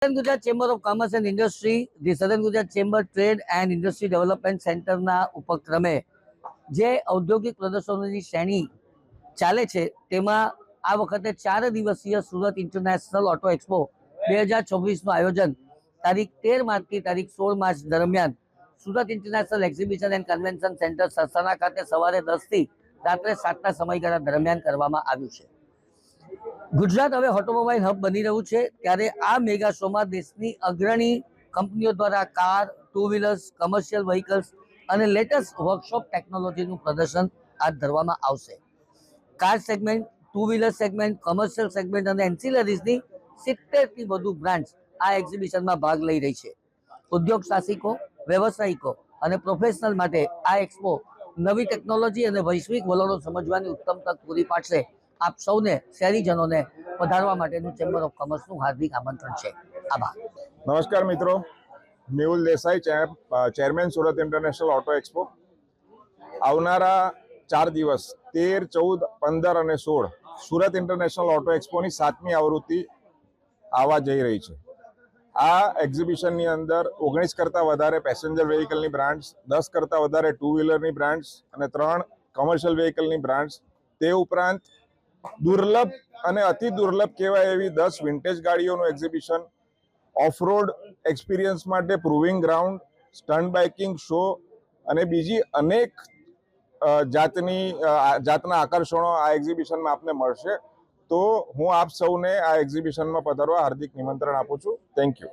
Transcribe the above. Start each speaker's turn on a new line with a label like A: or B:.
A: Southern Gujarat Chamber of Commerce and Industry, the Southern Gujarat Chamber Trade and Industry Development Center ના ઉપક્રમે જે ઔદ્યોગિક પ્રદર્શનોની શ્રેણી ચાલે છે તેમાં આ વખતે 4 દિવસીય સુરત ઇન્ટરનેશનલ ઓટો એક્સપો 2024નું આયોજન તારીખ 13 માર્ચથી તારીખ 16 માર્ચ દરમિયાન Surat international exhibition and convention centre Sarsana ખાતે સવારે 10 થી રાત્રે 7ના સમયગાળા દરમિયાન કરવામાં આવ્યું છે। गुजरात हवे ऑटोमोबाइल हब बनी रह्यु छे त्यारे आ मेगा शो में देशनी अग्रणी कंपनीओ द्वारा car, two wheelers, commercial vehicles अने लेटेस्ट वर्कशॉप टेक्नोलॉजीनुं प्रदर्शन हाथ धरवामां आवशे। Car segment, two wheeler segment, commercial segment अने एन्सिलरीजनी 70 थी वधु ब्रांड्स आ एक्जिबिशन में भाग लई रही छे। उद्योग साहसिको, व्यवसायिको अने प्रोफेशनल माटे आ एक्सपो नवी टेक्नोलॉजी अने वैश्विक वलणो समजवानी उत्तम तक पूरी पाडशे। आप सौने शहरीजनों पधारवा माटेनुं चेम्बर ऑफ कॉमर्सनुं हार्दिक आमंत्रण छे। आभार।
B: नमस्कार मित्रों, मेहुल देसाई, चेरमेन सूरत इंटरनेशनल ऑटो एक्सपो आवनारा 4 दिवस 13, 14, 15 અને 16 सूरत इंटरनेशनल ऑटो एक्सपोनी 7મી आवृत्ति आवा जई रही है। आ एक्जिबिशननी अंदर 19 करता वधारे पेसेंजर व्हीकलनी ब्रांड्स, 10 करता वधारे टू व्हीलरनी ब्रांड्स અને 3 कमर्शियल व्हीकलनी ब्रांड्स, ते उपरांत दुर्लभ અને અતિ દુર્લભ કહેવાય એવી 10 વિન્ટેજ ગાડીઓનું એક્ઝિબિશન, ઓફ રોડ એક્સપિરિયન્સ માટે proving ground, stunt biking show અને બીજી અનેક જાતના આકર્ષણો આ એક્ઝિબિશનમાં આપને મળશે। તો હું આપ સૌને આ એક્ઝિબિશનમાં પધારવા હાર્દિક નિમંત્રણ આપું છું। Thank you.